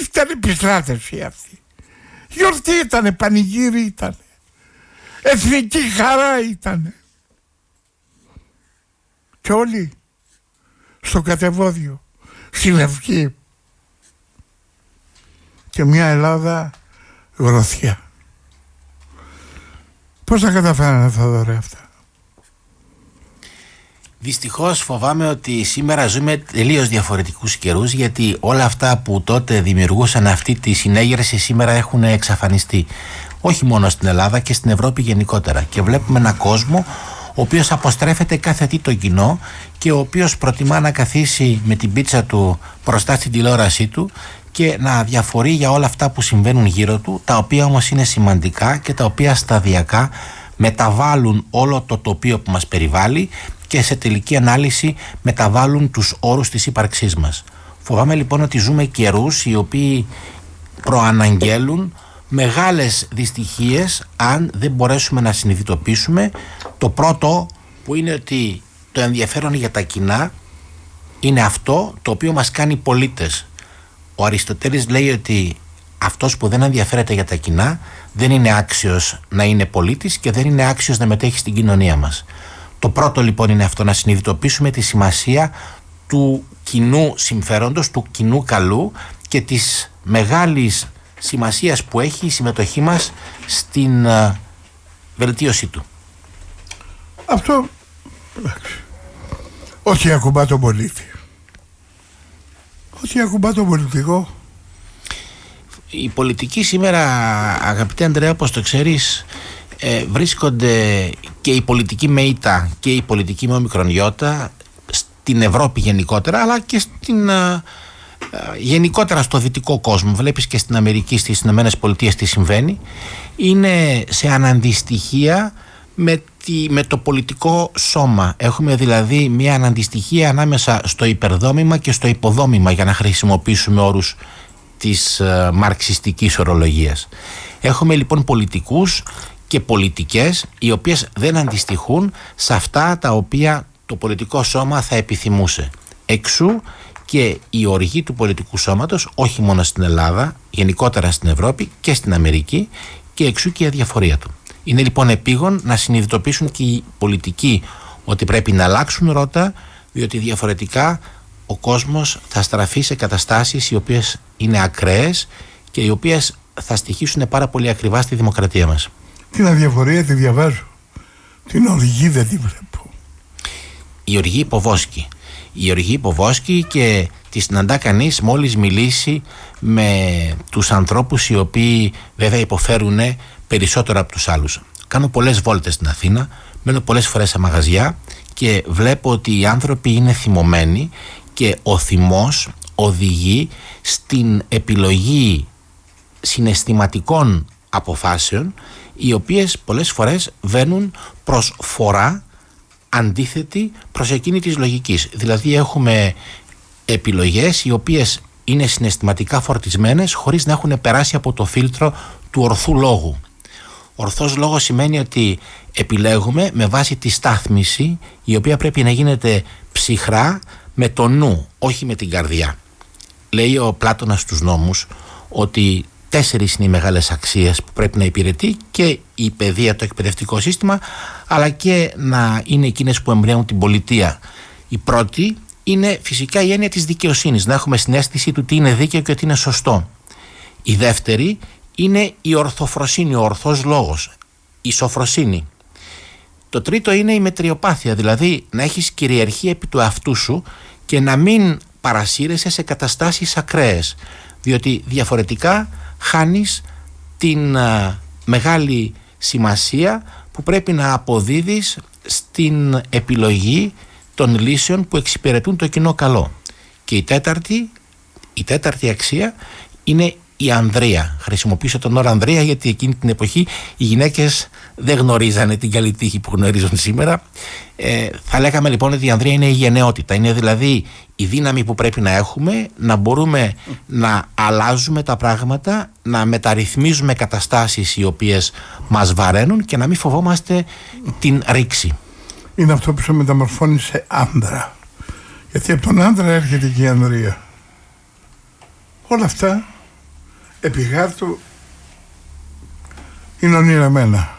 ήταν επιστράτευση αυτή. Γιορτή ήτανε, πανηγύρι ήτανε. Εθνική χαρά ήτανε. Και όλοι στο κατεβόδιο, στην Λευκή. Και μια Ελλάδα γροθιά. Πώς τα καταφέρανε, Θοδωρή, αυτά? Δυστυχώς φοβάμαι ότι σήμερα ζούμε τελείως διαφορετικούς καιρούς, γιατί όλα αυτά που τότε δημιουργούσαν αυτή τη συνέγερση σήμερα έχουν εξαφανιστεί. Όχι μόνο στην Ελλάδα και στην Ευρώπη γενικότερα. Και βλέπουμε έναν κόσμο ο οποίος αποστρέφεται κάθε τι το κοινό και ο οποίος προτιμά να καθίσει με την πίτσα του μπροστά στην τηλεόρασή του και να διαφορεί για όλα αυτά που συμβαίνουν γύρω του, τα οποία όμως είναι σημαντικά και τα οποία σταδιακά μεταβάλλουν όλο το τοπίο που μας περιβάλλει και σε τελική ανάλυση μεταβάλλουν τους όρους της ύπαρξής μας. Φοβάμαι λοιπόν ότι ζούμε καιρούς οι οποίοι προαναγγέλουν μεγάλες δυστυχίες αν δεν μπορέσουμε να συνειδητοποιήσουμε το πρώτο, που είναι ότι το ενδιαφέρον για τα κοινά είναι αυτό το οποίο μας κάνει πολίτες. Ο Αριστοτέλης λέει ότι αυτός που δεν ενδιαφέρεται για τα κοινά δεν είναι άξιος να είναι πολίτης και δεν είναι άξιος να μετέχει στην κοινωνία μας. Το πρώτο λοιπόν είναι αυτό, να συνειδητοποιήσουμε τη σημασία του κοινού συμφέροντος, του κοινού καλού και της μεγάλης σημασίας που έχει η συμμετοχή μας στην βελτίωση του. Αυτό, όχι ακουμπά τον πολίτη. Όχι ακουμπά τον πολιτικό. Οι πολιτικοί σήμερα, αγαπητέ Ανδρέα, όπως το ξέρεις, βρίσκονται και οι πολιτικοί με ΙΤΑ και οι πολιτικοί με ομικρονιώτα στην Ευρώπη γενικότερα, αλλά και στην γενικότερα στο δυτικό κόσμο. Βλέπεις και στην Αμερική, στις Ηνωμένες Πολιτείες τι συμβαίνει. Είναι σε αναντιστοιχεία με το πολιτικό σώμα. Έχουμε δηλαδή μια αναντιστοιχεία ανάμεσα στο υπερδόμημα και στο υποδόμημα, για να χρησιμοποιήσουμε όρους της μαρξιστικής ορολογίας. Έχουμε λοιπόν πολιτικούς και πολιτικές οι οποίες δεν αντιστοιχούν σε αυτά τα οποία το πολιτικό σώμα θα επιθυμούσε. Εξού και η οργή του πολιτικού σώματος, όχι μόνο στην Ελλάδα, γενικότερα στην Ευρώπη και στην Αμερική, και εξού και η αδιαφορία του. Είναι λοιπόν επίγον να συνειδητοποιήσουν και οι πολιτικοί ότι πρέπει να αλλάξουν ρότα, διότι διαφορετικά ο κόσμος θα στραφεί σε καταστάσεις οι οποίες είναι ακραίες και οι οποίες θα στοιχήσουν πάρα πολύ ακριβά στη δημοκρατία μας. Την αδιαφορία τη διαβάζω. Την οργή δεν τη βλέπω. Η οργή υποβόσκει. Η οργή υποβόσκει και τη συναντά κανείς μόλις μιλήσει με τους ανθρώπους οι οποίοι βέβαια υποφέρουν περισσότερο από τους άλλους. Κάνω πολλές βόλτες στην Αθήνα, μένω πολλές φορές σε μαγαζιά και βλέπω ότι οι άνθρωποι είναι θυμωμένοι και ο θυμός οδηγεί στην επιλογή συναισθηματικών αποφάσεων, οι οποίες πολλές φορές βαίνουν προς φορά αντίθετη προς εκείνη της λογικής. Δηλαδή έχουμε επιλογές οι οποίες είναι συναισθηματικά φορτισμένες χωρίς να έχουν περάσει από το φίλτρο του ορθού λόγου. Ορθός λόγος σημαίνει ότι επιλέγουμε με βάση τη στάθμιση, η οποία πρέπει να γίνεται ψυχρά με το νου, όχι με την καρδιά. Λέει ο Πλάτωνας στους νόμους ότι 4 είναι οι μεγάλες αξίες που πρέπει να υπηρετεί και η παιδεία, το εκπαιδευτικό σύστημα, αλλά και να είναι εκείνες που εμπνέουν την πολιτεία. Η πρώτη είναι φυσικά η έννοια της δικαιοσύνης, να έχουμε συναίσθηση του τι είναι δίκαιο και τι είναι σωστό. Η δεύτερη είναι η ορθοφροσύνη, ο ορθός λόγος, η σοφροσύνη. Το τρίτο είναι η μετριοπάθεια, δηλαδή να έχεις κυριαρχία επί του εαυτού σου και να μην παρασύρεσαι σε καταστάσεις ακραίες, διότι διαφορετικά χάνεις την μεγάλη σημασία που πρέπει να αποδίδεις στην επιλογή των λύσεων που εξυπηρετούν το κοινό καλό. Και η τέταρτη αξία είναι η ανδρεία. Χρησιμοποιήσω τον όρο ανδρεία γιατί εκείνη την εποχή οι γυναίκες δεν γνωρίζανε την καλή τύχη που γνωρίζουν σήμερα. Θα λέγαμε λοιπόν ότι η ανδρεία είναι η γενναιότητα. Είναι δηλαδή η δύναμη που πρέπει να έχουμε, να μπορούμε να αλλάζουμε τα πράγματα, να μεταρρυθμίζουμε καταστάσεις οι οποίες μας βαραίνουν και να μην φοβόμαστε την ρήξη. Είναι αυτό που σε μεταμορφώνει σε άντρα. Γιατί από τον άντρα έρχεται και η ανδρεία. Όλα αυτά επί χάρτου είναι ονειρεμένα.